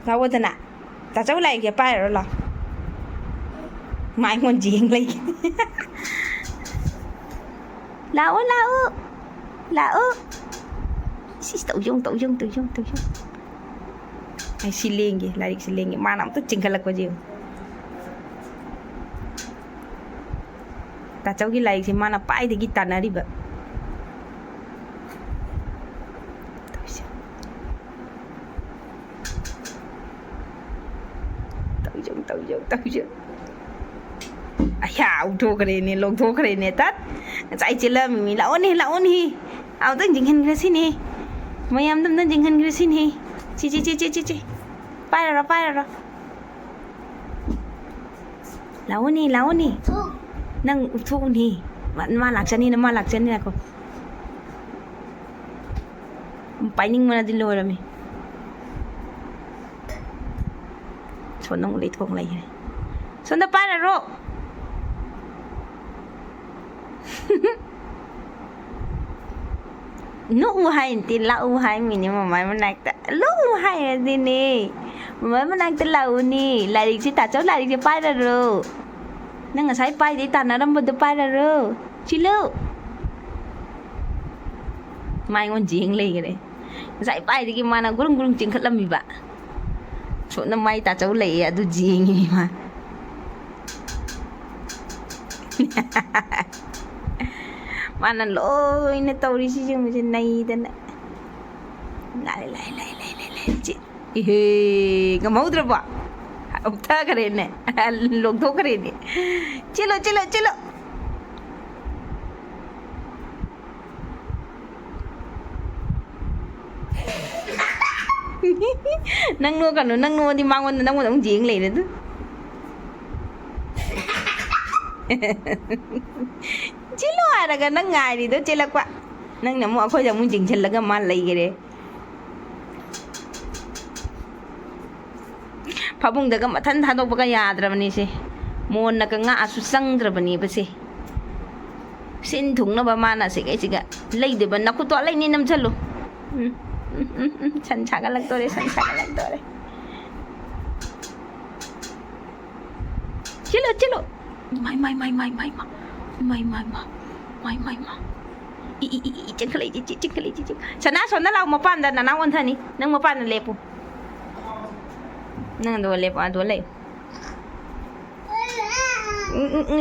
Lawadana. That's all like a pirate. My one jingly. Lao lao lao. She's too young. I see Lingy, like Lingy. Man, I'm touching her like with you. That's how he likes him. Man, a pie the guitar, river. Tao Aya, talk in long talk in it. That's I tell me, la only. Out the Jinkin Grissini. My am the Jinkin Grissini. Chi. Fire. Laoni. Nang Tony. Malaxani, Malaxani. Pining one of the lower me. So no late home like here. So the pirate. No high until low high minimum. I'm like that. Low higher than a woman like the launi, like it touch out like the pirate. Nang a side pie, they turn around with the pirate. Chilo. My one jing lady. Side pie, the man a good jinkalamiba. So no mai touch out lay at the jing. Man and low in a tourism is a night and come out of what? I'll tag her in it. I'll look over in it. Chilo. Nang no the man when no one jing later. Chilo araga nang ngài đó chela kwa nang namo ako jang mun jing chelaga man lai gere phabung daga mathan thado baga yadrabani se mon na ka nga asu sangdrabani base sin thung na ba mana se kai siga lai de ban naku to lai ni nam chalo san chaga lag tore chilo my Chinkly. Sana lao mapanda na nawan thani nang mapanda lepo nang do lepo ado le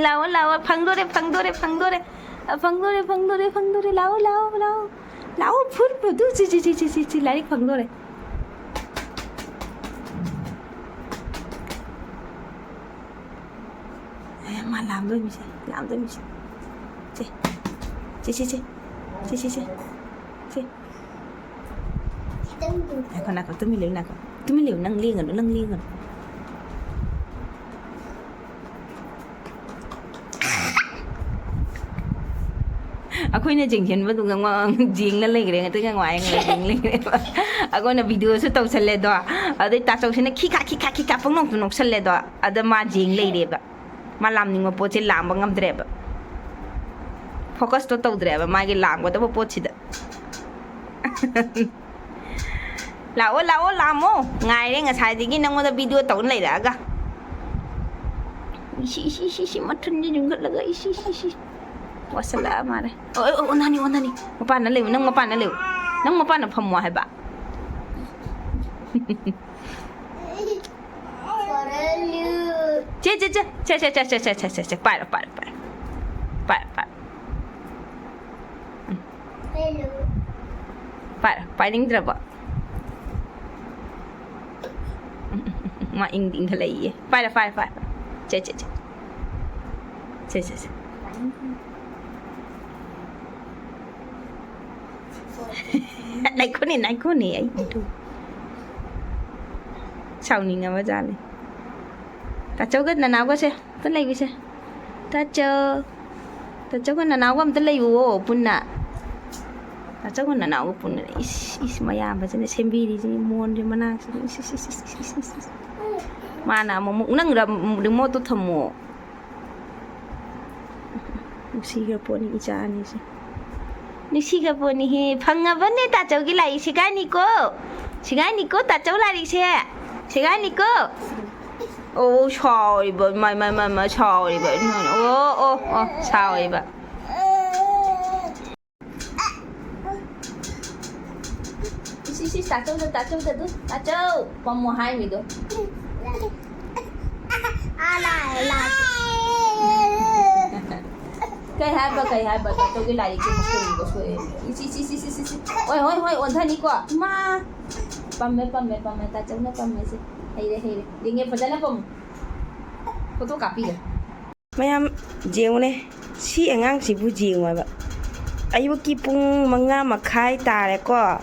lao phangdore lao phur du chi lai phangdore mà làm thôi mình chị còn nào tôi mình liệu nâng liên rồi aku ini jengken betul ngomong jeng lagi dengan tu ngomong jeng lagi aku na video tu tahu selalu doa ada tak tahu sini kika penong selalu doa ada mah jeng lagi ba malam ni ngopo ci lam ngam dreba focus to taw dreba magi lam ko to po ci da lao lamo ngai re nga sai digi nang mo da video taw lai da ga si matun ni jung laga si wasala mare nani mapan na lew nang mapan na phamwa hai ba Che. Para. Hello. Paring draba. Ma ing thalai. Para. Che. Này cô này ấy tu. Sao ni ngam ba le. Ta cháu cái nào quá xe, tới lấy xe. Ta cháu cái nào quá tới lấy vô pun na. Ta cháu cái nào pun na. Is maya ba chân xem video đi muôn đi mana. Mana mau nang đừng mau tu thầm mồ. Singapore ni cha ni se. Ni Singapore ni phang vấn ta cháu cái lại Singapore ni cô ta cháu lại đi xe. 시간이고 오 샤워이버 마마마마 샤워이버 오오오 샤워이버 xí tạt châu con mua hai mình được cây hai ba tạt châu cái này cái một cái một cái xí ôi ổn thân đi qua ma pam mẹ tạt châu nó pam mẹ xí hay đấy đi nghe phần nó pam photo copy à mayam jiu ne si angang si bu jiu ma ba ayuki pung manga makai tare ko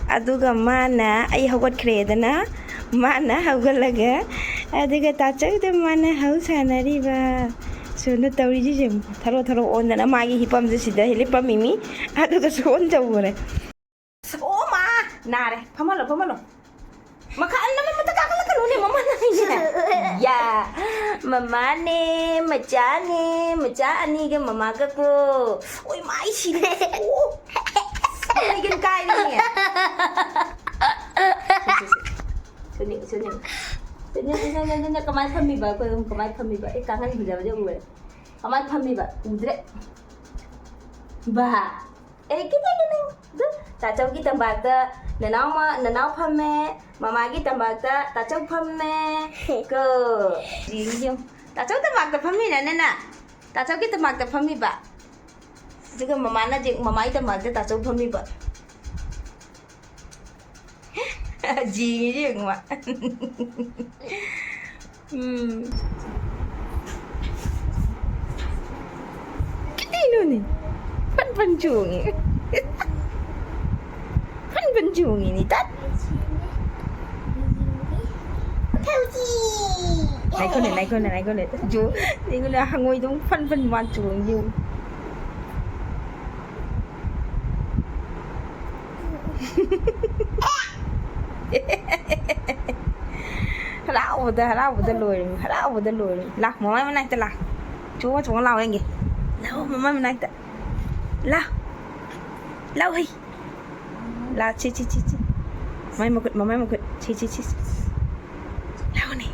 aduga mana ay hawatkhredana mana hawgalaga aduga tachagda mana hausanari ba sona tawri ji tharo ondana magi hipam je sida hele pamimi aduga son jawore o ma nare pamalo makaan naman matakakala ka ni mama na ya mama ne macha ni ga mama ka ko oy mai sila Ini kan kai ni ya. Suni kamai phami ba ko kamai phami ba e kangan bija ba ue. Kamai phami ba udre. Ba. E kita ni. Ta chau ki tambak ta nanau phame mama ki tambak ta chau phame ko. Ji ta chau tambak ta phami na. Ta chau ki tambak ta phami ba. Juga mama na jeng mama ita magda ta chau phami ba ji jeng ma Kitino ni pan chungi pan chungi ni tat này con này chú đi con là ngồi trong phân van chuồng nhiều Halau buta lùi lah mama mana kita lah chú chúng lau anh kì lau mama mana kita lau hi lau chi mama một cái chi lau này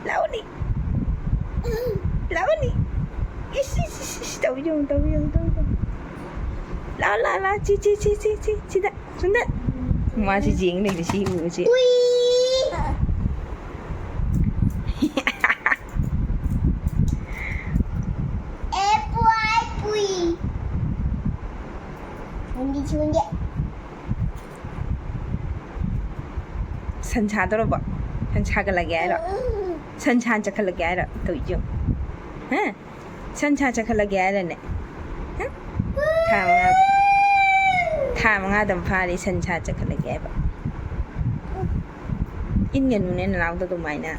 lau này tao dùng la chi đã xuống đất mà chỉ diễn này thì chị ngủ chị 산차 들어봐 산차가 나게 알아 산차 작하게 알아 또 있죠 응 산차 작하게 알아네 응 타망아 덤파리 산차 작하게 해봐 인간 눈에 나오다 또 많이 나